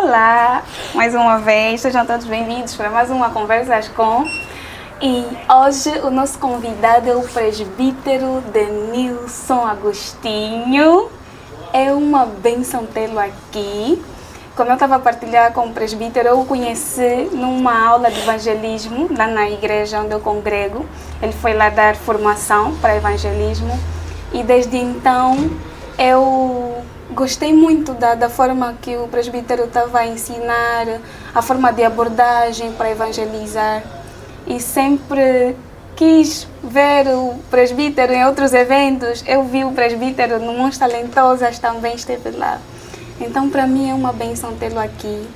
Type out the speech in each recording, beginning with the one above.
Olá, mais uma vez, sejam todos bem-vindos para mais uma Conversas com. E hoje o nosso convidado é o presbítero Denilson Agostinho. É uma bênção tê-lo aqui. Como eu estava a partilhar com o presbítero, eu o conheci numa aula de evangelismo lá na igreja onde eu congrego. Ele foi lá dar formação para evangelismo e desde então eu gostei muito da forma que o presbítero estava a ensinar, a forma de abordagem para evangelizar. E sempre quis ver o presbítero em outros eventos. Eu vi o presbítero no Mãos Talentosas, também esteve lá. Então, para mim é uma bênção tê-lo aqui.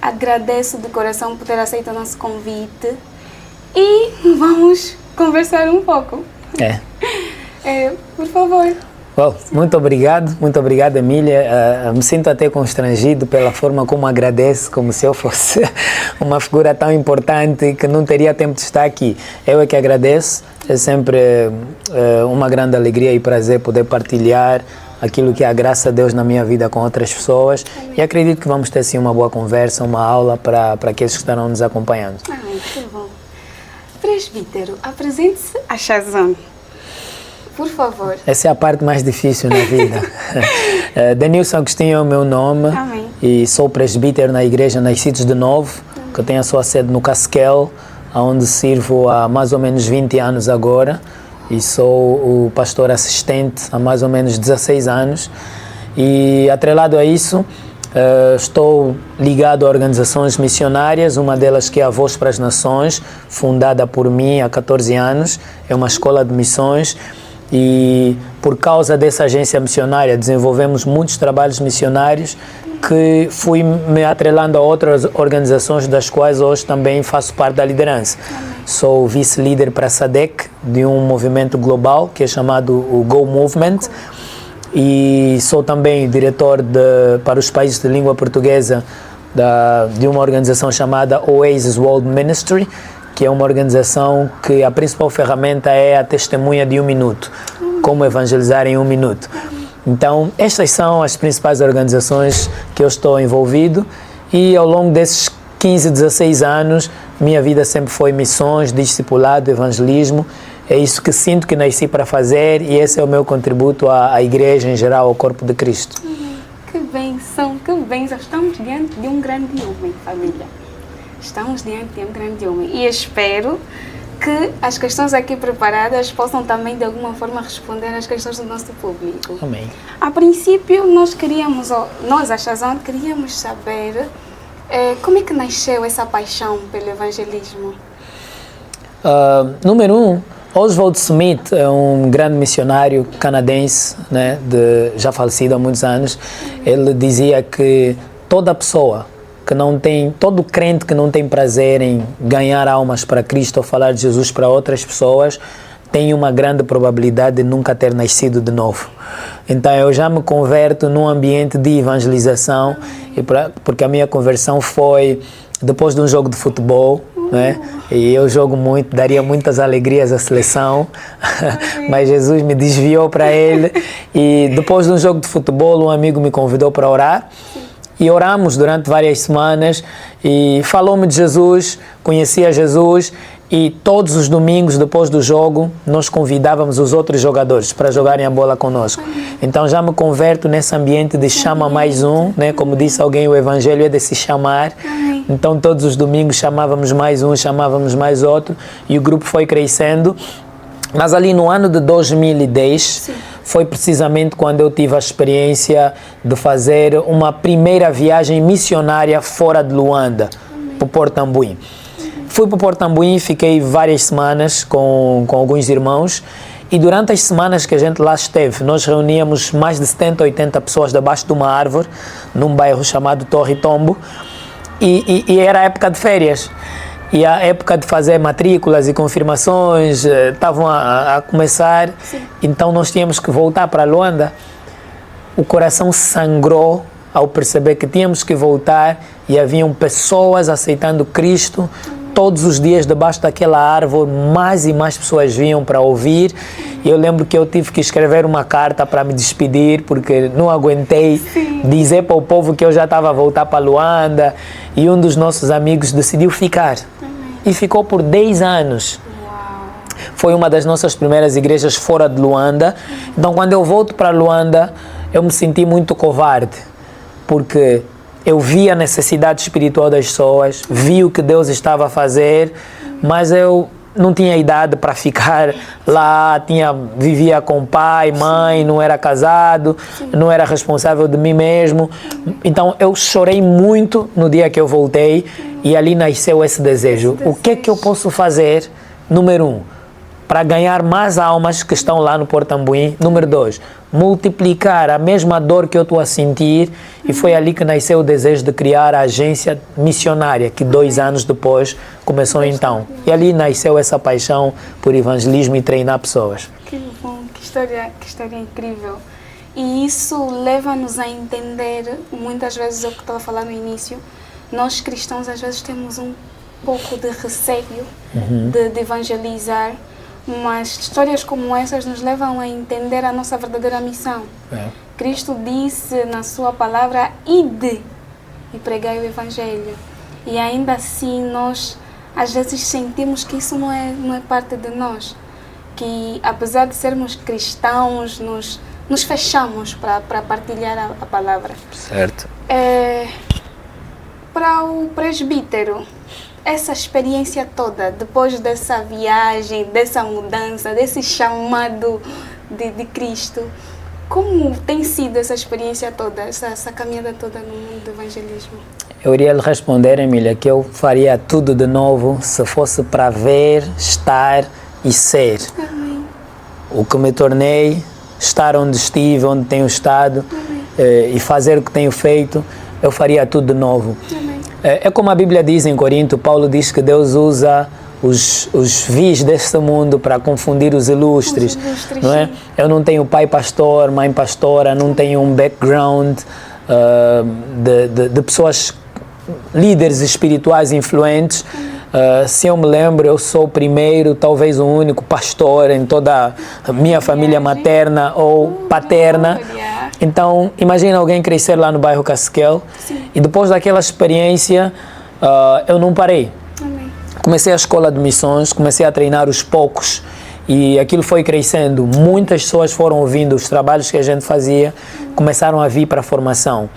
Agradeço de coração por ter aceito o nosso convite. E vamos conversar um pouco. Por favor. Bom, muito obrigado, Emília. Me sinto até constrangido pela forma como agradeço, como se eu fosse uma figura tão importante que não teria tempo de estar aqui. Eu é que agradeço, é sempre uma grande alegria e prazer poder partilhar aquilo que é a graça de Deus na minha vida com outras pessoas. Amém. E acredito que vamos ter sim uma boa conversa, uma aula para aqueles que estarão nos acompanhando. Amém, que bom. Presbítero, apresente-se a Shazam. Por favor. Essa é a parte mais difícil na vida. Denilson Agostinho é o meu nome. Amém. E sou presbítero na igreja Nascidos de Novo, que tem a sua sede no Casquel, onde sirvo há mais ou menos 20 anos agora. E sou o pastor assistente há mais ou menos 16 anos. E atrelado a isso, estou ligado a organizações missionárias, uma delas que é a Voz para as Nações, fundada por mim há 14 anos. É uma escola de missões. E por causa dessa agência missionária desenvolvemos muitos trabalhos missionários que fui me atrelando a outras organizações das quais hoje também faço parte da liderança. Sou vice-líder para a SADC de um movimento global que é chamado o Go Movement e sou também diretor para os países de língua portuguesa de uma organização chamada Oasis World Ministry, que é uma organização que a principal ferramenta é a testemunha de 1 minuto, como evangelizar em 1 minuto. Então, estas são as principais organizações que eu estou envolvido e ao longo desses 15, 16 anos, minha vida sempre foi missões, discipulado, evangelismo. É isso que sinto que nasci para fazer e esse é o meu contributo à igreja em geral, ao corpo de Cristo. Que bênção, que bênção. Estamos diante de um grande homem, família. Estamos diante de um grande homem e espero que as questões aqui preparadas possam também de alguma forma responder às questões do nosso público. Amém. A princípio, nós a Shazam, queríamos saber como é que nasceu essa paixão pelo evangelismo. Número 1, Oswald Smith é um grande missionário canadense, né, já falecido há muitos anos. Ele dizia que toda pessoa todo crente que não tem prazer em ganhar almas para Cristo ou falar de Jesus para outras pessoas, tem uma grande probabilidade de nunca ter nascido de novo. Então eu já me converto num ambiente de evangelização, porque a minha conversão foi depois de um jogo de futebol, né? E eu jogo muito, daria muitas alegrias à seleção, mas Jesus me desviou para ele. E depois de um jogo de futebol, um amigo me convidou para orar. E oramos durante várias semanas e falou-me de Jesus, conhecia Jesus e todos os domingos depois do jogo nós convidávamos os outros jogadores para jogarem a bola conosco. Então já me converto nesse ambiente de chama mais um, né? Como disse alguém, o evangelho é de se chamar. Então todos os domingos chamávamos mais um, chamávamos mais outro e o grupo foi crescendo. Mas ali no ano de 2010, sim, foi precisamente quando eu tive a experiência de fazer uma primeira viagem missionária fora de Luanda, para Porto Ambuim. Fui para Porto Ambuim, fiquei várias semanas com alguns irmãos e durante as semanas que a gente lá esteve, nós reuníamos mais de 70, 80 pessoas debaixo de uma árvore, num bairro chamado Torre Tombo e era a época de férias. E a época de fazer matrículas e confirmações estavam a começar, sim, então nós tínhamos que voltar para Luanda. O coração sangrou ao perceber que tínhamos que voltar e haviam pessoas aceitando Cristo todos os dias debaixo daquela árvore, mais e mais pessoas vinham para ouvir. E eu lembro que eu tive que escrever uma carta para me despedir, porque não aguentei dizer para o povo que eu já estava a voltar para Luanda. E um dos nossos amigos decidiu ficar. E ficou por 10 anos. Foi uma das nossas primeiras igrejas fora de Luanda. Então, quando eu volto para Luanda, eu me senti muito covarde, porque eu vi a necessidade espiritual das pessoas, vi o que Deus estava a fazer, mas eu não tinha idade para ficar lá, vivia com pai, mãe, não era casado, não era responsável de mim mesmo. Então eu chorei muito no dia que eu voltei e ali nasceu esse desejo. O que é que eu posso fazer? Número 1, para ganhar mais almas que estão lá no Portambuim. Número 2, multiplicar a mesma dor que eu estou a sentir. E foi ali que nasceu o desejo de criar a agência missionária, que 2 anos depois começou então. E ali nasceu essa paixão por evangelismo e treinar pessoas. Que bom, que história incrível. E isso leva-nos a entender, muitas vezes, o que estava a falar no início, nós cristãos às vezes temos um pouco de receio de evangelizar, mas histórias como essas nos levam a entender a nossa verdadeira missão. Cristo disse na sua palavra, ide e pregai o evangelho. E ainda assim nós às vezes sentimos que isso não é parte de nós. Que apesar de sermos cristãos, nos fechamos para partilhar a palavra. Certo. Para o presbítero, essa experiência toda, depois dessa viagem, dessa mudança, desse chamado de Cristo, como tem sido essa experiência toda, essa caminhada toda no mundo do evangelismo? Eu iria lhe responder, Emília, que eu faria tudo de novo se fosse para ver, estar e ser. Amém. O que me tornei, estar onde estive, onde tenho estado, e fazer o que tenho feito, eu faria tudo de novo. Amém. É como a Bíblia diz em Corinto, Paulo diz que Deus usa os vis deste mundo para confundir os ilustres, não é? Eu não tenho pai pastor, mãe pastora, não tenho um background de pessoas, líderes espirituais influentes. Se eu me lembro, eu sou o primeiro, talvez o único pastor em toda a minha família materna ou paterna. Então, imagina alguém crescer lá no bairro Casquel. E depois daquela experiência, eu não parei. Amém. Comecei a escola de missões, comecei a treinar os poucos e aquilo foi crescendo. Muitas pessoas foram ouvindo os trabalhos que a gente fazia, começaram a vir para a formação.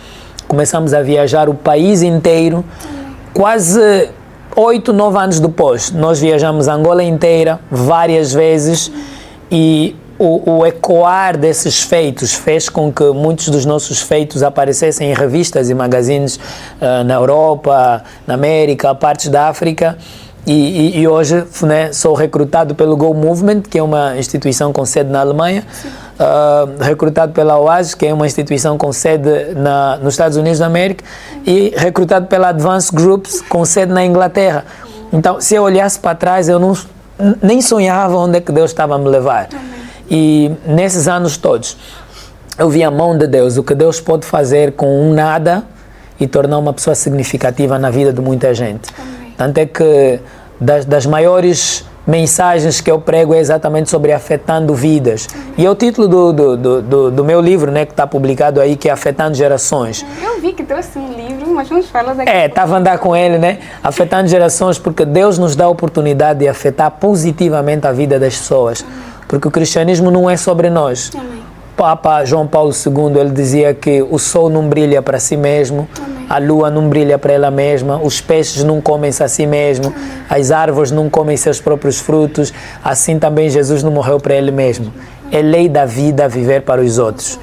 Começamos a viajar o país inteiro, quase 8, 9 anos depois. Nós viajamos a Angola inteira, várias vezes, e o ecoar desses feitos fez com que muitos dos nossos feitos aparecessem em revistas e magazines na Europa, na América, partes da África. E hoje, né, sou recrutado pelo Go Movement, que é uma instituição com sede na Alemanha, recrutado pela OASIS, que é uma instituição com sede nos Estados Unidos da América, e recrutado pela Advanced Groups, com sede na Inglaterra. Então, se eu olhasse para trás, eu nem sonhava onde é que Deus estava a me levar. E nesses anos todos, eu vi a mão de Deus, o que Deus pode fazer com um nada e tornar uma pessoa significativa na vida de muita gente. Tanto é que das maiores mensagens que eu prego é exatamente sobre afetando vidas. E é o título do meu livro, né, que está publicado aí, que é Afetando Gerações. Eu vi que trouxe um livro, mas vamos falar daqui. Estava a andar com ele, né? Afetando Gerações, porque Deus nos dá a oportunidade de afetar positivamente a vida das pessoas. Porque o cristianismo não é sobre nós. Amém. Papa João Paulo II, ele dizia que o sol não brilha para si mesmo, a lua não brilha para ela mesma, os peixes não comem-se a si mesmo, as árvores não comem seus próprios frutos, assim também Jesus não morreu para ele mesmo. É lei da vida viver para os outros.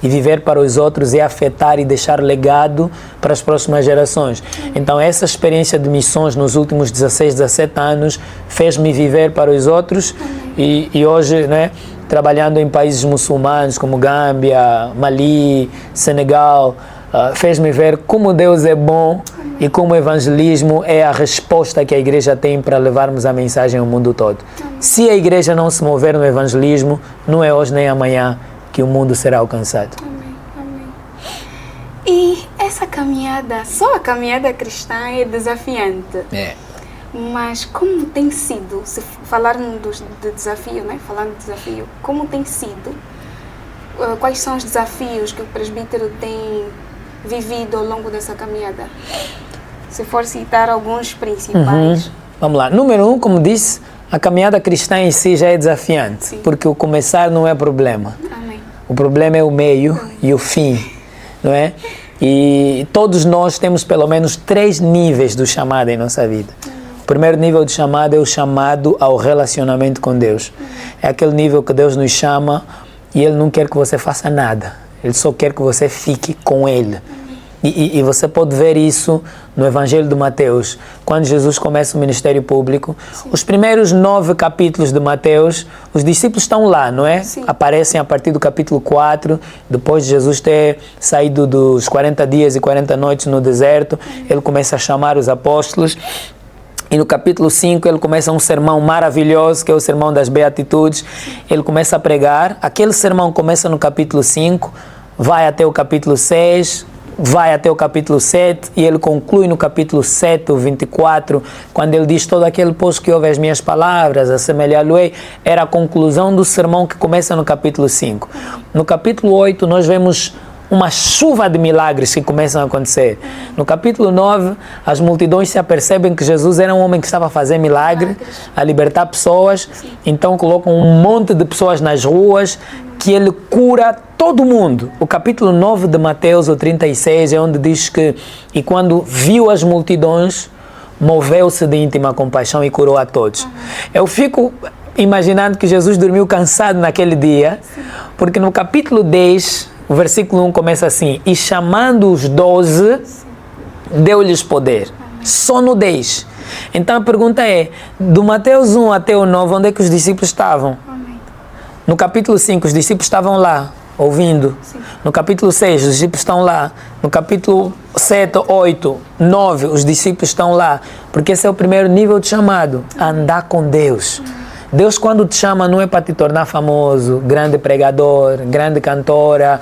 E viver para os outros é afetar e deixar legado para as próximas gerações. Então essa experiência de missões nos últimos 16, 17 anos fez-me viver para os outros e hoje, né, trabalhando em países muçulmanos como Gâmbia, Mali, Senegal, fez-me ver como Deus é bom e como o evangelismo é a resposta que a igreja tem para levarmos a mensagem ao mundo todo. Se a igreja não se mover no evangelismo, não é hoje nem amanhã que o mundo será alcançado. Amém, amém. E essa caminhada, só a caminhada cristã é desafiante. Mas como tem sido, se falarmos de desafio, né? Falando de desafio, como tem sido, quais são os desafios que o presbítero tem vivido ao longo dessa caminhada? Se for citar alguns principais. Vamos lá. Número 1, como disse, a caminhada cristã em si já é desafiante, sim, porque o começar não é problema. Amém. O problema é o meio e o fim, não é? E todos nós temos pelo menos 3 níveis do chamado em nossa vida. O primeiro nível de chamado é o chamado ao relacionamento com Deus. É aquele nível que Deus nos chama e Ele não quer que você faça nada. Ele só quer que você fique com Ele. E você pode ver isso no Evangelho de Mateus. Quando Jesus começa o ministério público, sim, os primeiros 9 capítulos de Mateus, os discípulos estão lá, não é? Sim. Aparecem a partir do capítulo 4, depois de Jesus ter saído dos 40 dias e 40 noites no deserto, ele começa a chamar os apóstolos. E no capítulo 5 ele começa um sermão maravilhoso, que é o sermão das Beatitudes. Ele começa a pregar. Aquele sermão começa no capítulo 5, vai até o capítulo 6, vai até o capítulo 7 e ele conclui no capítulo 7, o 24, quando ele diz: todo aquele pois que ouve as minhas palavras, assemelhá-lo-ei. Era a conclusão do sermão que começa no capítulo 5. No capítulo 8 nós vemos uma chuva de milagres que começam a acontecer. No capítulo 9, as multidões se apercebem que Jesus era um homem que estava a fazer milagre, a libertar pessoas. Então colocam um monte de pessoas nas ruas, que ele cura todo mundo. O capítulo 9 de Mateus, o 36, é onde diz que: e quando viu as multidões, moveu-se de íntima compaixão e curou a todos. Eu fico imaginando que Jesus dormiu cansado naquele dia, porque no capítulo 10, o versículo 1 começa assim: e chamando os 12, deu-lhes poder. Só no 10. Então a pergunta é, do Mateus 1 até o 9, onde é que os discípulos estavam? No capítulo 5, os discípulos estavam lá, ouvindo. Sim. No capítulo 6, os discípulos estão lá. No capítulo 7, 8, 9, os discípulos estão lá. Porque esse é o primeiro nível de chamado, andar com Deus. Deus, quando te chama, não é para te tornar famoso, grande pregador, grande cantora.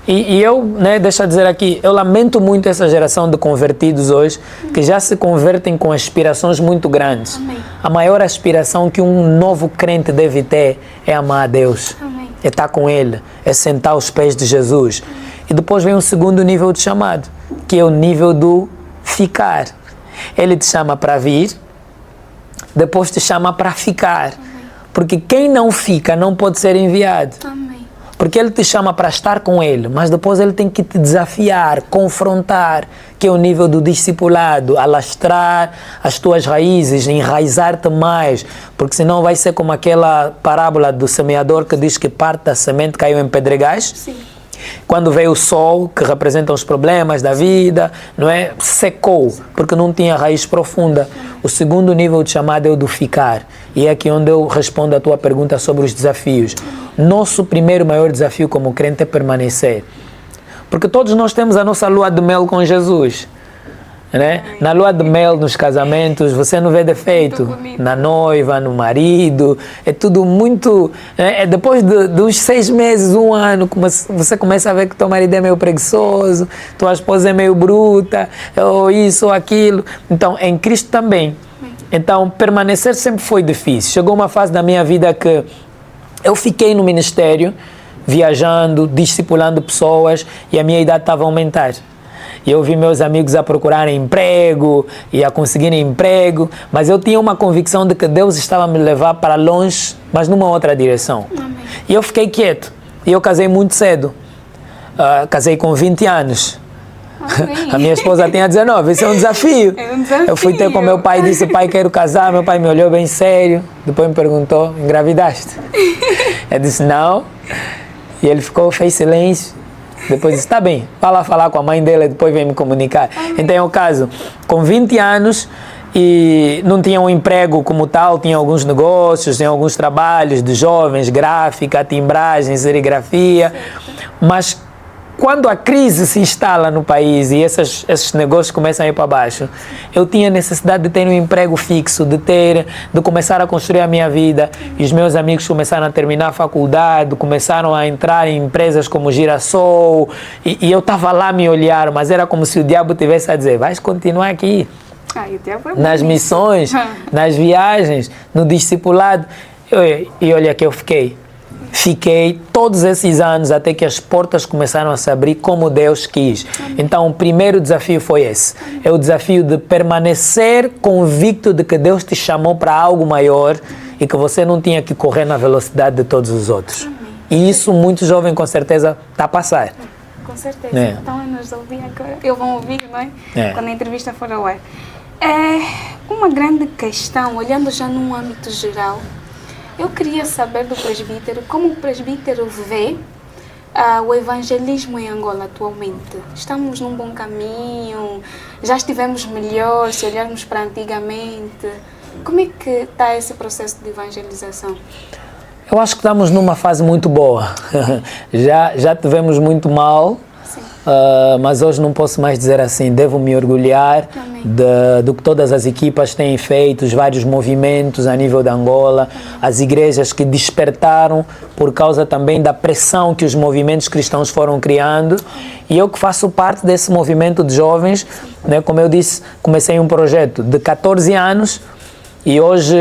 E eu, deixa eu dizer aqui, eu lamento muito essa geração de convertidos hoje, que já se convertem com aspirações muito grandes. Amém. A maior aspiração que um novo crente deve ter é amar a Deus. Amém. É estar com Ele, é sentar aos pés de Jesus. Amém. E depois vem um segundo nível de chamado, que é o nível do ficar. Ele te chama para vir, depois te chama para ficar. Amém. Porque quem não fica não pode ser enviado. Amém. Porque ele te chama para estar com ele, mas depois ele tem que te desafiar, confrontar, que é o nível do discipulado, alastrar as tuas raízes, enraizar-te mais, porque senão vai ser como aquela parábola do semeador que diz que parte da semente caiu em pedregais. Sim. Quando veio o sol, que representa os problemas da vida, não é? Secou, porque não tinha raiz profunda. O segundo nível de chamada é o do ficar. E é aqui onde eu respondo a tua pergunta sobre os desafios. Nosso primeiro maior desafio como crente é permanecer. Porque todos nós temos a nossa lua de mel com Jesus. Né? Na lua de mel, nos casamentos, você não vê defeito. Na noiva, no marido, é tudo muito... depois de uns 6 meses, 1 ano, você começa a ver que teu marido é meio preguiçoso, tua esposa é meio bruta, ou isso ou aquilo. Então, em Cristo também. Então, permanecer sempre foi difícil. Chegou uma fase da minha vida que eu fiquei no ministério, viajando, discipulando pessoas, e a minha idade estava a aumentar. E eu vi meus amigos a procurarem emprego e a conseguirem emprego, mas eu tinha uma convicção de que Deus estava a me levar para longe, mas numa outra direção. Amém. E eu fiquei quieto. E eu casei muito cedo. Casei com 20 anos. A minha esposa tinha 19. Isso é um desafio. É um desafio. Eu fui ter com meu pai e disse: pai, quero casar. Meu pai me olhou bem sério. Depois me perguntou: engravidaste? Eu disse: não. E ele fez silêncio. Depois disse: tá bem, vai lá falar com a mãe dela e depois vem me comunicar. Então é o caso, com 20 anos e não tinha um emprego como tal, tinha alguns negócios, tinha alguns trabalhos de jovens, gráfica, timbragem, serigrafia, mas quando a crise se instala no país e esses negócios começam a ir para baixo, eu tinha necessidade de ter um emprego fixo, de começar a construir a minha vida. E os meus amigos começaram a terminar a faculdade, começaram a entrar em empresas como Girassol, e eu estava lá a me olhar, mas era como se o diabo tivesse a dizer: vais continuar aqui, E o Tiago foi nas bom missões, nas viagens, no discipulado. E olha que eu fiquei todos esses anos até que as portas começaram a se abrir como Deus quis. Então o primeiro desafio foi esse. É o desafio de permanecer convicto de que Deus te chamou para algo maior e que você não tinha que correr na velocidade de todos os outros. E isso muito jovem com certeza está a passar. Com certeza. Então nos ouvir agora. Eu vou ouvir, não é? Quando a entrevista for ao ar. Uma grande questão, olhando já num âmbito geral, eu queria saber do presbítero, como o presbítero vê o evangelismo em Angola atualmente. Estamos num bom caminho? Já estivemos melhor se olharmos para antigamente? Como é que está esse processo de evangelização? Eu acho que estamos numa fase muito boa. Já tivemos muito mal, mas hoje não posso mais dizer assim. Devo me orgulhar do que todas as equipas têm feito, os vários movimentos a nível da Angola, as igrejas que despertaram por causa também da pressão que os movimentos cristãos foram criando. E eu que faço parte desse movimento de jovens, né, como eu disse, comecei um projeto de 14 anos, e hoje,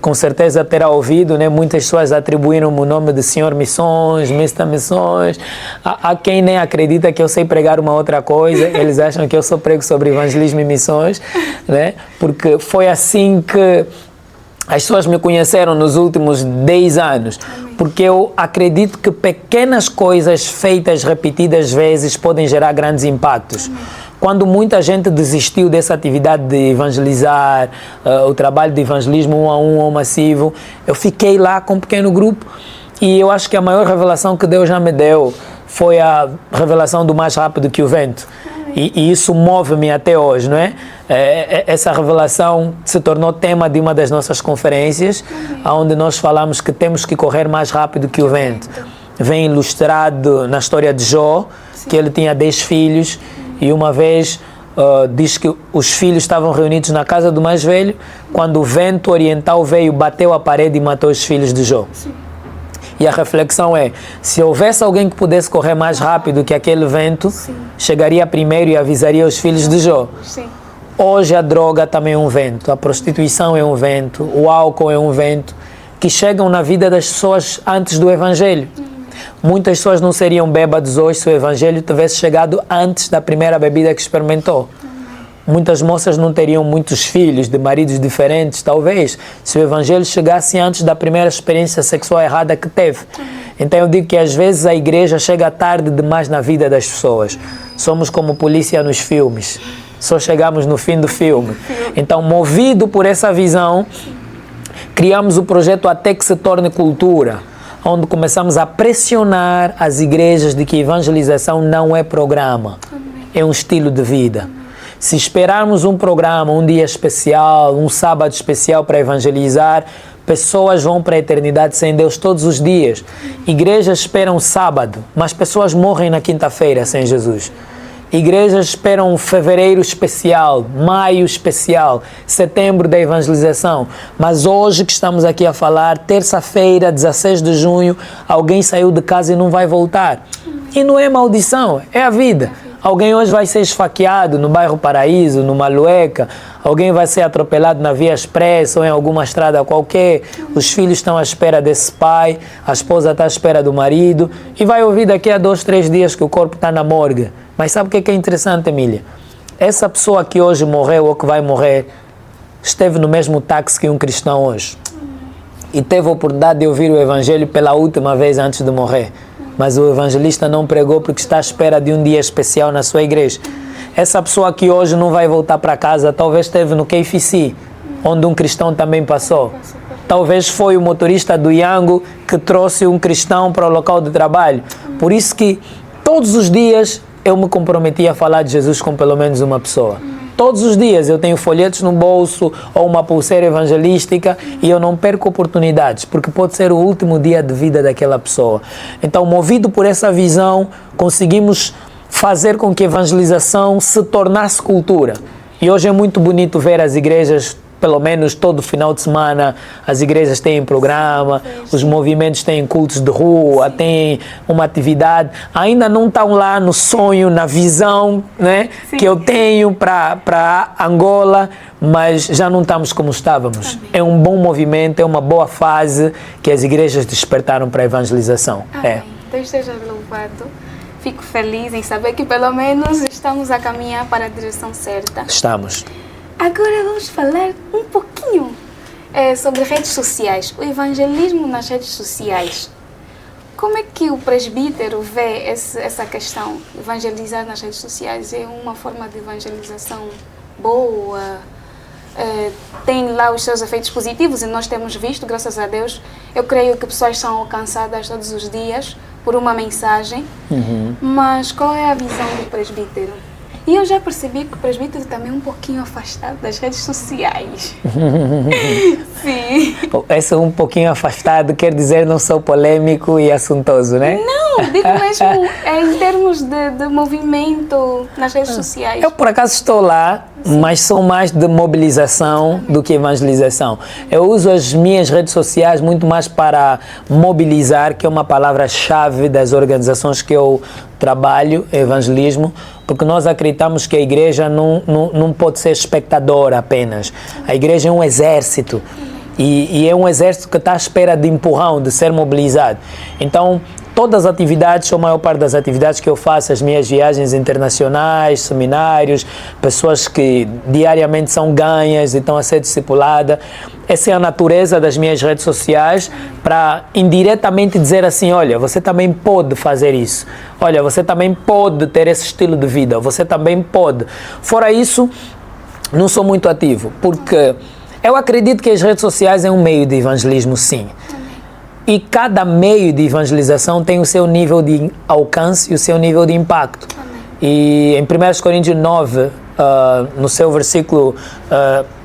com certeza terá ouvido, né, muitas pessoas atribuíram-me o nome de Senhor Missões, Mr. Missões. Há quem nem acredita que eu sei pregar uma outra coisa, eles acham que eu só prego sobre evangelismo e missões, né, porque foi assim que as pessoas me conheceram nos últimos 10 anos, porque eu acredito que pequenas coisas feitas repetidas vezes podem gerar grandes impactos. Quando muita gente desistiu dessa atividade de evangelizar, o trabalho de evangelismo 1 a 1 ou massivo, eu fiquei lá com um pequeno grupo e eu acho que a maior revelação que Deus já me deu foi a revelação do mais rápido que o vento. E isso move-me até hoje, não é? Essa revelação se tornou tema de uma das nossas conferências, onde nós falamos que temos que correr mais rápido que o vento. Vem ilustrado na história de Jó, que ele tinha 10 filhos, e uma vez diz que os filhos estavam reunidos na casa do mais velho, quando o vento oriental veio, bateu a parede e matou os filhos de Jó. E a reflexão é, se houvesse alguém que pudesse correr mais rápido que aquele vento, chegaria primeiro e avisaria os filhos de Jó. Hoje a droga também é um vento, a prostituição é um vento, o álcool é um vento, que chegam na vida das pessoas antes do Evangelho. Muitas pessoas não seriam bêbados hoje se o Evangelho tivesse chegado antes da primeira bebida que experimentou. Muitas moças não teriam muitos filhos de maridos diferentes, talvez, se o Evangelho chegasse antes da primeira experiência sexual errada que teve. Então eu digo que às vezes a igreja chega tarde demais na vida das pessoas. Somos como polícia nos filmes, só chegamos no fim do filme. Então, movido por essa visão, criamos o projeto Até que se torne cultura, onde começamos a pressionar as igrejas de que evangelização não é programa, é um estilo de vida. Se esperarmos um programa, um dia especial, um sábado especial para evangelizar, pessoas vão para a eternidade sem Deus todos os dias. Igrejas esperam sábado, mas pessoas morrem na quinta-feira sem Jesus. Igrejas esperam um fevereiro especial, maio especial, setembro da evangelização. Mas hoje que estamos aqui a falar, terça-feira, 16 de junho, alguém saiu de casa e não vai voltar. E não é maldição, é a vida. Alguém hoje vai ser esfaqueado no bairro Paraíso, no Malueca. Alguém vai ser atropelado na Via Expressa ou em alguma estrada qualquer. Os filhos estão à espera desse pai, a esposa está à espera do marido. E vai ouvir daqui a 2, 3 dias que o corpo está na morgue. Mas sabe o que é interessante, Emília? Essa pessoa que hoje morreu ou que vai morrer esteve no mesmo táxi que um cristão hoje. E teve a oportunidade de ouvir o Evangelho pela última vez antes de morrer. Mas o evangelista não pregou porque está à espera de um dia especial na sua igreja. Essa pessoa que hoje não vai voltar para casa, talvez esteve no KFC, onde um cristão também passou. Talvez foi o motorista do Yango que trouxe um cristão para o local de trabalho. Por isso que todos os dias eu me comprometi a falar de Jesus com pelo menos uma pessoa. Todos os dias eu tenho folhetos no bolso ou uma pulseira evangelística e eu não perco oportunidades, porque pode ser o último dia de vida daquela pessoa. Então, movido por essa visão, conseguimos fazer com que a evangelização se tornasse cultura. E hoje é muito bonito ver as igrejas pelo menos todo final de semana as igrejas têm programa, os movimentos têm cultos de rua, têm uma atividade. Ainda não estão lá no sonho, na visão, né, que eu tenho para Angola, mas já não estamos como estávamos. Amém. É um bom movimento, é uma boa fase que as igrejas despertaram para a evangelização. Amém. Deus esteja louvado. Fico feliz em saber que pelo menos estamos a caminhar para a direção certa. Estamos. Agora vamos falar um pouquinho sobre redes sociais, o evangelismo nas redes sociais. Como é que o presbítero vê essa questão? Evangelizar nas redes sociais é uma forma de evangelização boa? Tem lá os seus efeitos positivos e nós temos visto, graças a Deus, eu creio que pessoas são alcançadas todos os dias por uma mensagem, mas qual é a visão do presbítero? E eu já percebi que o presbítero também é um pouquinho afastado das redes sociais. Sim. Esse um pouquinho afastado quer dizer não sou polêmico e assuntoso, né? Não, digo mesmo em termos de movimento nas redes sociais. Eu por acaso estou lá, mas sou mais de mobilização do que evangelização. Eu uso as minhas redes sociais muito mais para mobilizar, que é uma palavra-chave das organizações que eu trabalho, evangelismo, porque nós acreditamos que a igreja não pode ser espectadora apenas. A igreja é um exército. E é um exército que está à espera de empurrão, de ser mobilizado. Então, todas as atividades, ou a maior parte das atividades que eu faço, as minhas viagens internacionais, seminários, pessoas que diariamente são ganhas e estão a ser discipuladas, essa é a natureza das minhas redes sociais, para indiretamente dizer assim, olha, você também pode fazer isso, olha, você também pode ter esse estilo de vida, você também pode. Fora isso, não sou muito ativo, porque eu acredito que as redes sociais é um meio de evangelismo, sim. E cada meio de evangelização tem o seu nível de alcance e o seu nível de impacto. E em 1 Coríntios 9, no seu versículo,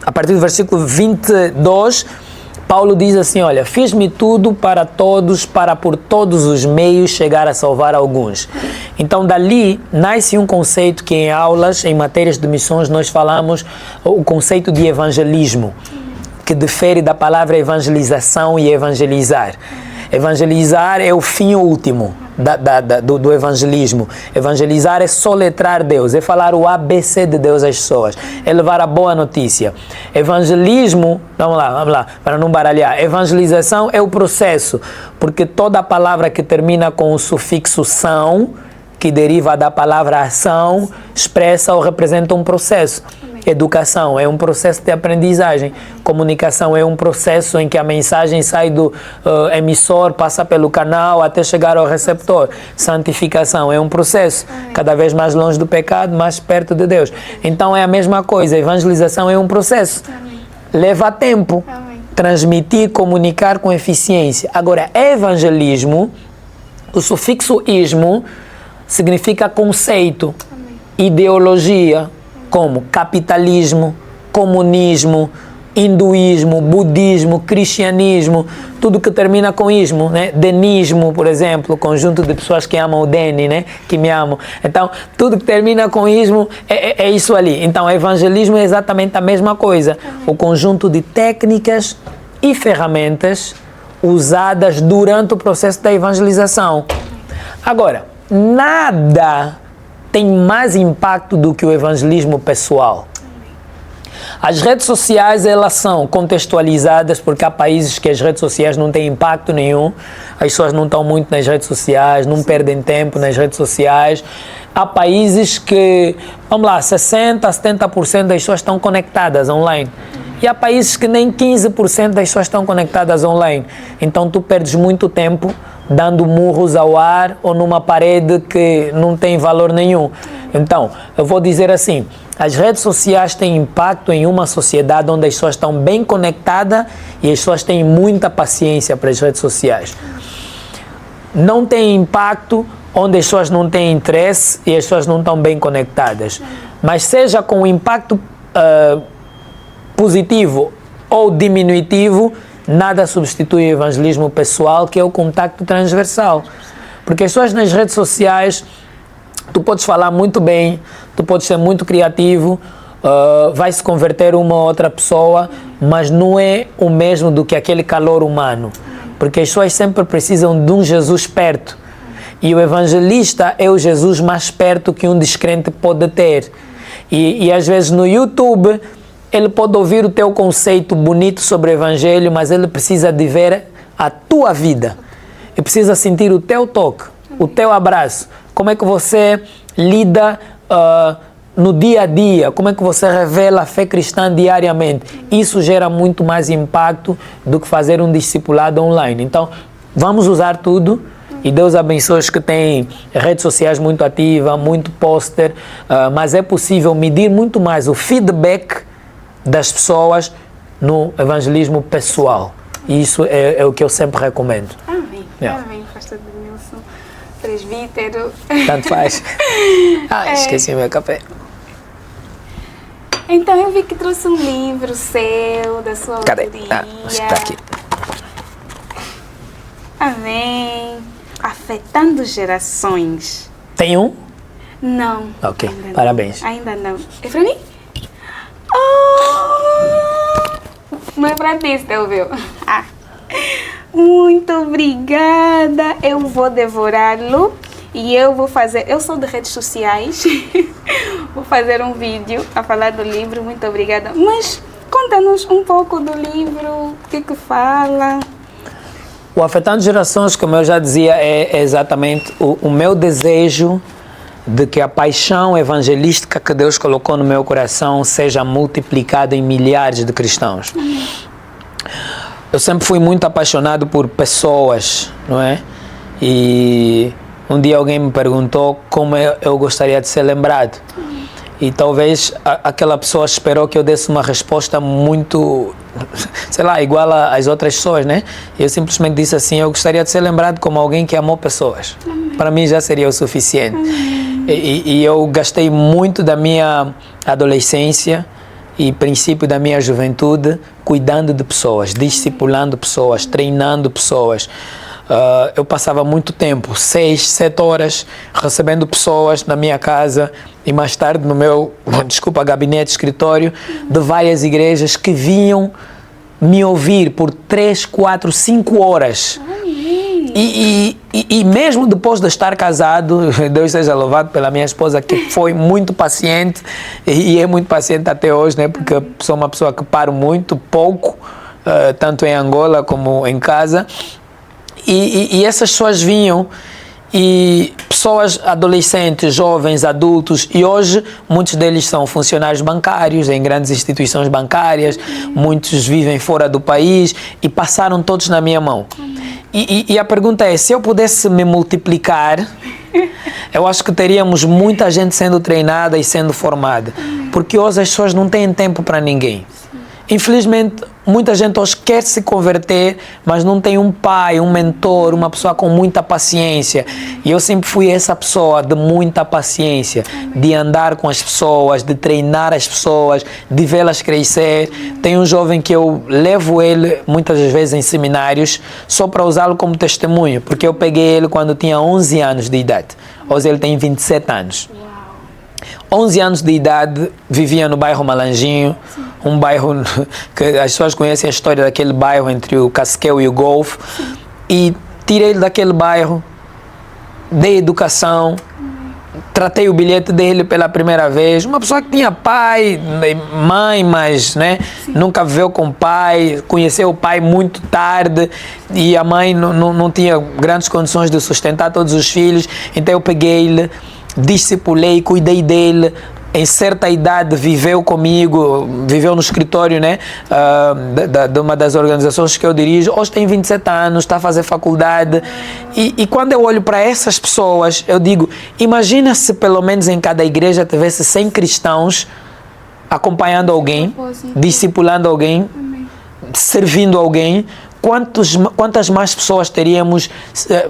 a partir do versículo 22, Paulo diz assim, olha, fiz-me tudo para todos, para por todos os meios chegar a salvar alguns. Então dali nasce um conceito que em aulas, em matérias de missões, nós falamos o conceito de evangelismo, que difere da palavra evangelização e evangelizar. Evangelizar é o fim último do evangelismo. Evangelizar é soletrar Deus, é falar o ABC de Deus às pessoas, é levar a boa notícia. Evangelismo, vamos lá, para não baralhar. Evangelização é o processo, porque toda palavra que termina com o sufixo são, que deriva da palavra ação, expressa ou representa um processo. Educação é um processo de aprendizagem. Comunicação é um processo em que a mensagem sai do emissor, passa pelo canal até chegar ao receptor. Santificação é um processo, cada vez mais longe do pecado, mais perto de Deus. Então é a mesma coisa, evangelização é um processo. Leva tempo. Transmitir, comunicar com eficiência. Agora, evangelismo, o sufixo ismo, significa conceito, ideologia, como capitalismo, comunismo, hinduísmo, budismo, cristianismo, tudo que termina com ismo, né? Denismo, por exemplo, conjunto de pessoas que amam o Deni, né? Que me amam. Então, tudo que termina com ismo é isso ali. Então, evangelismo é exatamente a mesma coisa. O conjunto de técnicas e ferramentas usadas durante o processo da evangelização. Agora, nada tem mais impacto do que o evangelismo pessoal. As redes sociais, elas são contextualizadas porque há países que as redes sociais não têm impacto nenhum, as pessoas não estão muito nas redes sociais, não perdem tempo nas redes sociais. Há países que, vamos lá, 60%, 70% das pessoas estão conectadas online. E há países que nem 15% das pessoas estão conectadas online. Então tu perdes muito tempo dando murros ao ar ou numa parede que não tem valor nenhum. Então, eu vou dizer assim, as redes sociais têm impacto em uma sociedade onde as pessoas estão bem conectadas e as pessoas têm muita paciência para as redes sociais. Não tem impacto onde as pessoas não têm interesse e as pessoas não estão bem conectadas. Mas seja com impacto positivo ou diminutivo, nada substitui o evangelismo pessoal, que é o contacto transversal. Porque as pessoas nas redes sociais, tu podes falar muito bem, tu podes ser muito criativo, vai se converter uma ou outra pessoa, mas não é o mesmo do que aquele calor humano. Porque as pessoas sempre precisam de um Jesus perto. E o evangelista é o Jesus mais perto que um descrente pode ter. E às vezes no YouTube, ele pode ouvir o teu conceito bonito sobre o evangelho, mas ele precisa de ver a tua vida. Ele precisa sentir o teu toque, o teu abraço. Como é que você lida no dia a dia? Como é que você revela a fé cristã diariamente? Isso gera muito mais impacto do que fazer um discipulado online. Então, vamos usar tudo. E Deus abençoe os que têm redes sociais muito ativas, muito póster, mas é possível medir muito mais o feedback das pessoas no evangelismo pessoal. E isso é o que eu sempre recomendo. Amém. Amém, pastor Denilson, presbítero. Tanto faz. Esqueci meu café. Então eu vi que trouxe um livro seu, da sua autoria. Está aqui. Amém. Afetando gerações. Tem um? Não. Ok, parabéns. Ainda não. É pra mim? Não é pra ti, você ouviu? Muito obrigada. Eu vou devorá-lo e eu vou fazer... Eu sou de redes sociais. Vou fazer um vídeo a falar do livro. Muito obrigada. Mas conta-nos um pouco do livro. O que fala? O Afetando Gerações, como eu já dizia, é exatamente o meu desejo de que a paixão evangelística que Deus colocou no meu coração seja multiplicada em milhares de cristãos. Eu sempre fui muito apaixonado por pessoas, não é? E um dia alguém me perguntou como eu gostaria de ser lembrado. E talvez aquela pessoa esperou que eu desse uma resposta muito, sei lá, igual às outras pessoas, né? Eu simplesmente disse assim, eu gostaria de ser lembrado como alguém que amou pessoas. Para mim já seria o suficiente. E eu gastei muito da minha adolescência e princípio da minha juventude cuidando de pessoas, discipulando pessoas, treinando pessoas. Eu passava muito tempo, 6, 7 horas, recebendo pessoas na minha casa e mais tarde no meu, gabinete, escritório, de várias igrejas que vinham me ouvir por 3, 4, 5 horas. E mesmo depois de estar casado, Deus seja louvado pela minha esposa, que foi muito paciente e é muito paciente até hoje, né? Porque sou uma pessoa que paro muito, pouco, tanto em Angola como em casa. E essas pessoas vinham, e pessoas adolescentes, jovens, adultos, e hoje muitos deles são funcionários bancários em grandes instituições bancárias, muitos vivem fora do país e passaram todos na minha mão. E a pergunta é, se eu pudesse me multiplicar, eu acho que teríamos muita gente sendo treinada e sendo formada, porque hoje as pessoas não têm tempo para ninguém. Infelizmente, muita gente hoje quer se converter, mas não tem um pai, um mentor, uma pessoa com muita paciência. E eu sempre fui essa pessoa de muita paciência, de andar com as pessoas, de treinar as pessoas, de vê-las crescer. Tem um jovem que eu levo ele muitas vezes em seminários só para usá-lo como testemunho, porque eu peguei ele quando tinha 11 anos de idade. Hoje ele tem 27 anos. 11 anos de idade, vivia no bairro Malanjinho, um bairro que as pessoas conhecem a história daquele bairro entre o Casqueu e o Golfo, e tirei ele daquele bairro, dei educação, tratei o bilhete dele pela primeira vez, uma pessoa que tinha pai, mãe, mas né, nunca viveu com pai, conheceu o pai muito tarde e a mãe não tinha grandes condições de sustentar todos os filhos, então eu peguei ele, discipulei, cuidei dele. Em certa idade viveu comigo, viveu no escritório, né, de uma das organizações que eu dirijo. Hoje tem 27 anos, está a fazer faculdade. E quando eu olho para essas pessoas, eu digo, imagina se pelo menos em cada igreja tivesse 100 cristãos acompanhando alguém, discipulando alguém, servindo alguém. Quantas mais pessoas teríamos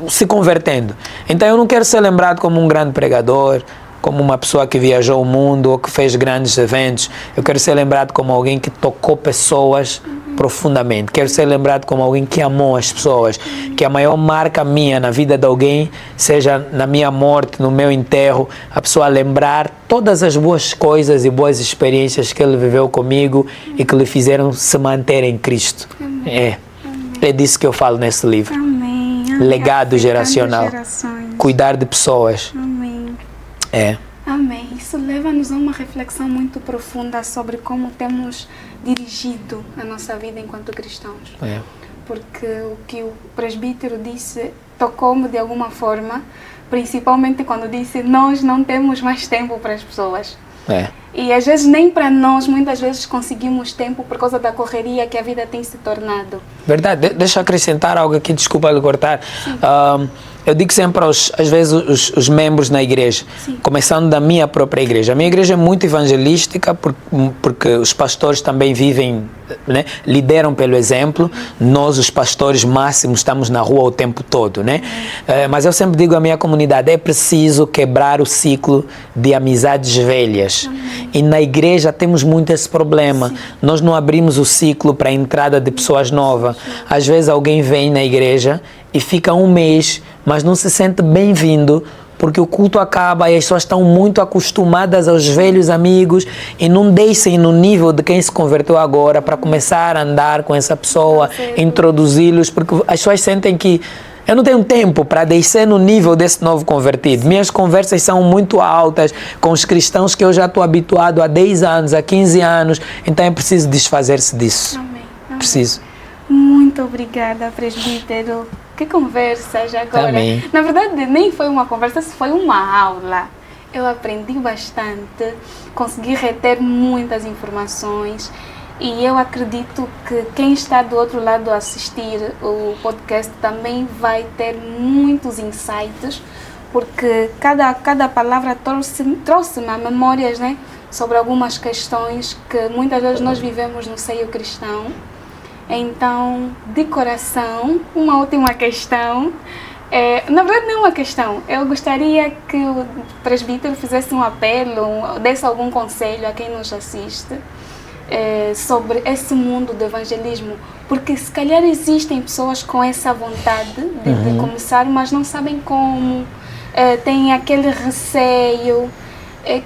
se convertendo? Então eu não quero ser lembrado como um grande pregador, como uma pessoa que viajou o mundo ou que fez grandes eventos. Eu quero ser lembrado como alguém que tocou pessoas profundamente. Quero ser lembrado como alguém que amou as pessoas, que a maior marca minha na vida de alguém seja na minha morte, no meu enterro, a pessoa lembrar todas as boas coisas e boas experiências que ele viveu comigo e que lhe fizeram se manter em Cristo. É disso que eu falo nesse livro. Amém. Legado geracional. Cuidar de pessoas. Amém. É. Amém. Isso leva-nos a uma reflexão muito profunda sobre como temos dirigido a nossa vida enquanto cristãos. É. Porque o que o presbítero disse tocou-me de alguma forma, principalmente quando disse: nós não temos mais tempo para as pessoas. É. E às vezes nem para nós, muitas vezes conseguimos tempo por causa da correria que a vida tem se tornado. Verdade. Deixa eu acrescentar algo aqui, desculpa lhe cortar. Eu digo sempre às vezes os membros na igreja, começando da minha própria igreja. A minha igreja é muito evangelística porque os pastores também vivem, né, lideram pelo exemplo. Nós, os pastores máximos, estamos na rua o tempo todo, né? Mas eu sempre digo à minha comunidade, é preciso quebrar o ciclo de amizades velhas. E na igreja temos muito esse problema. Nós não abrimos o ciclo para a entrada de pessoas novas. Às vezes alguém vem na igreja e fica um mês, mas não se sente bem-vindo, porque o culto acaba e as pessoas estão muito acostumadas aos velhos amigos e não descem no nível de quem se converteu agora para começar a andar com essa pessoa, introduzi-los, porque as pessoas sentem que eu não tenho tempo para descer no nível desse novo convertido. Minhas conversas são muito altas com os cristãos que eu já estou habituado há 10 anos, há 15 anos, então é preciso desfazer-se disso. Amém. Preciso. Muito obrigada, presbítero. Que conversa já agora. Amém. Na verdade, nem foi uma conversa, foi uma aula. Eu aprendi bastante, consegui reter muitas informações e eu acredito que quem está do outro lado a assistir o podcast também vai ter muitos insights, porque cada palavra trouxe-me a memórias, né, sobre algumas questões que muitas vezes nós vivemos no seio cristão. Então, de coração, uma última questão. Na verdade, não é uma questão. Eu gostaria que o presbítero fizesse um apelo, desse algum conselho a quem nos assiste sobre esse mundo do evangelismo. Porque se calhar existem pessoas com essa vontade de começar, mas não sabem como, têm aquele receio.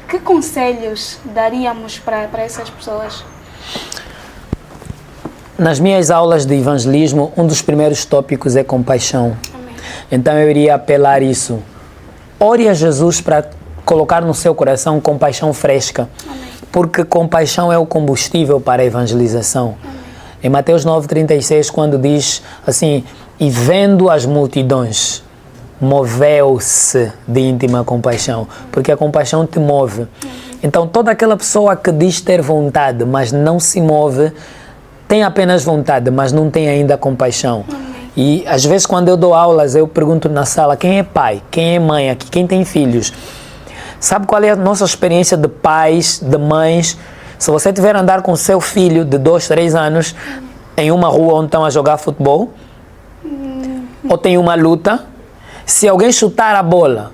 Que conselhos daríamos para essas pessoas? Nas minhas aulas de evangelismo, um dos primeiros tópicos é compaixão. Amém. Então eu iria apelar isso. Ore a Jesus para colocar no seu coração compaixão fresca. Amém. Porque compaixão é o combustível para a evangelização. Amém. Em Mateus 9,36, quando diz assim: e vendo as multidões, moveu-se de íntima compaixão. Porque a compaixão te move. Então toda aquela pessoa que diz ter vontade, mas não se move, tem apenas vontade, mas não tem ainda compaixão. E às vezes quando eu dou aulas, eu pergunto na sala, quem é pai, quem é mãe aqui, quem tem filhos? Sabe qual é a nossa experiência de pais, de mães? Se você tiver a andar com seu filho de 2, 3 anos em uma rua onde estão a jogar futebol, ou tem uma luta, se alguém chutar a bola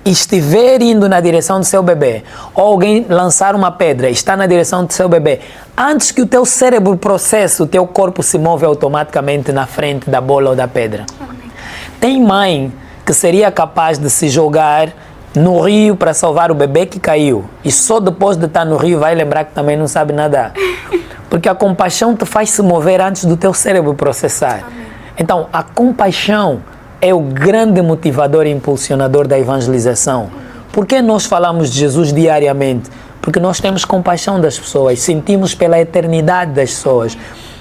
e estiver indo na direção do seu bebê, ou alguém lançar uma pedra e está na direção do seu bebê, antes que o teu cérebro processe, o teu corpo se move automaticamente na frente da bola ou da pedra. Amém. Tem mãe que seria capaz de se jogar no rio para salvar o bebê que caiu e só depois de estar no rio vai lembrar que também não sabe nadar. Porque a compaixão te faz se mover antes do teu cérebro processar. Amém. Então, a compaixão é o grande motivador e impulsionador da evangelização. Por que nós falamos de Jesus diariamente? Porque nós temos compaixão das pessoas, sentimos pela eternidade das pessoas.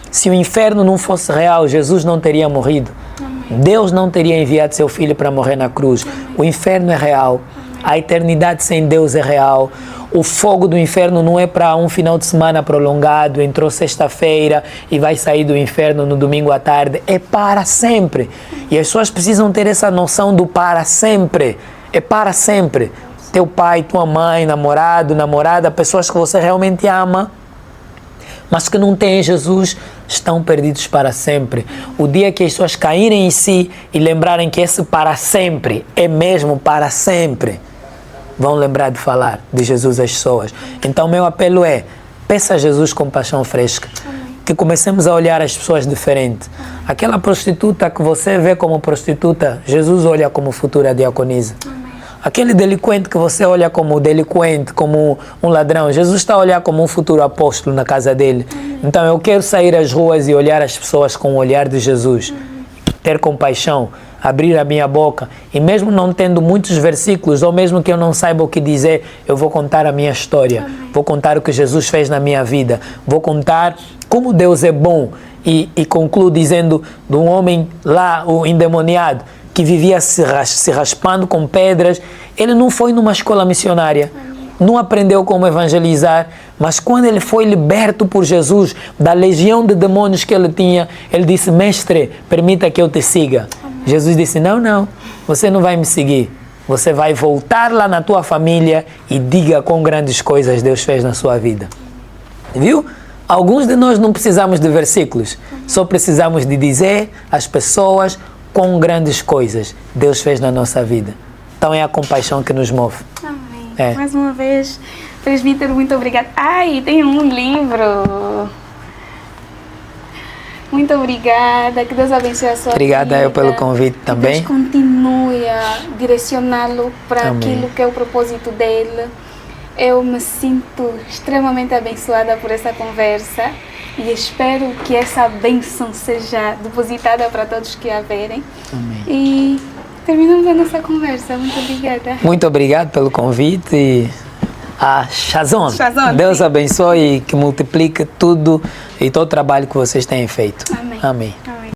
Se o inferno não fosse real, Jesus não teria morrido. Amém. Deus não teria enviado seu filho para morrer na cruz. Amém. O inferno é real. Amém. A eternidade sem Deus é real. O fogo do inferno não é para um final de semana prolongado, entrou sexta-feira e vai sair do inferno no domingo à tarde. É para sempre. E as pessoas precisam ter essa noção do para sempre. É para sempre. Teu pai, tua mãe, namorado, namorada, pessoas que você realmente ama, mas que não têm Jesus, estão perdidos para sempre. O dia que as pessoas caírem em si e lembrarem que esse para sempre é mesmo para sempre, vão lembrar de falar de Jesus às pessoas. Então meu apelo é, peça a Jesus compaixão fresca. que comecemos a olhar as pessoas diferente. Aquela prostituta que você vê como prostituta, Jesus olha como futura diaconisa. Aquele delinquente que você olha como delinquente, como um ladrão, Jesus está a olhar como um futuro apóstolo na casa dele. Então eu quero sair às ruas e olhar as pessoas com o olhar de Jesus. Ter compaixão, abrir a minha boca. E mesmo não tendo muitos versículos, ou mesmo que eu não saiba o que dizer, eu vou contar a minha história. Vou contar o que Jesus fez na minha vida. Vou contar como Deus é bom. E concluo dizendo de um homem lá, o endemoniado, que vivia se raspando com pedras. Ele não foi numa escola missionária, não aprendeu como evangelizar, mas quando ele foi liberto por Jesus da legião de demônios que ele tinha, ele disse: mestre, permita que eu te siga. Jesus disse: não, você não vai me seguir. Você vai voltar lá na tua família e diga quão grandes coisas Deus fez na sua vida. Viu? Alguns de nós não precisamos de versículos, só precisamos de dizer às pessoas quão grandes coisas Deus fez na nossa vida. Então é a compaixão que nos move. Amém. Mais uma vez, presbítero, muito obrigada. Ai, tem um livro. Muito obrigada, que Deus abençoe a sua vida. Obrigada eu pelo convite também. Que Deus continue a direcioná-lo para aquilo que é o propósito dele. Eu me sinto extremamente abençoada por essa conversa e espero que essa bênção seja depositada para todos que a verem. Amém. E terminamos a nossa conversa. Muito obrigada. Muito obrigado pelo convite e a Shazon. Deus abençoe e que multiplique tudo e todo o trabalho que vocês têm feito. Amém. Amém.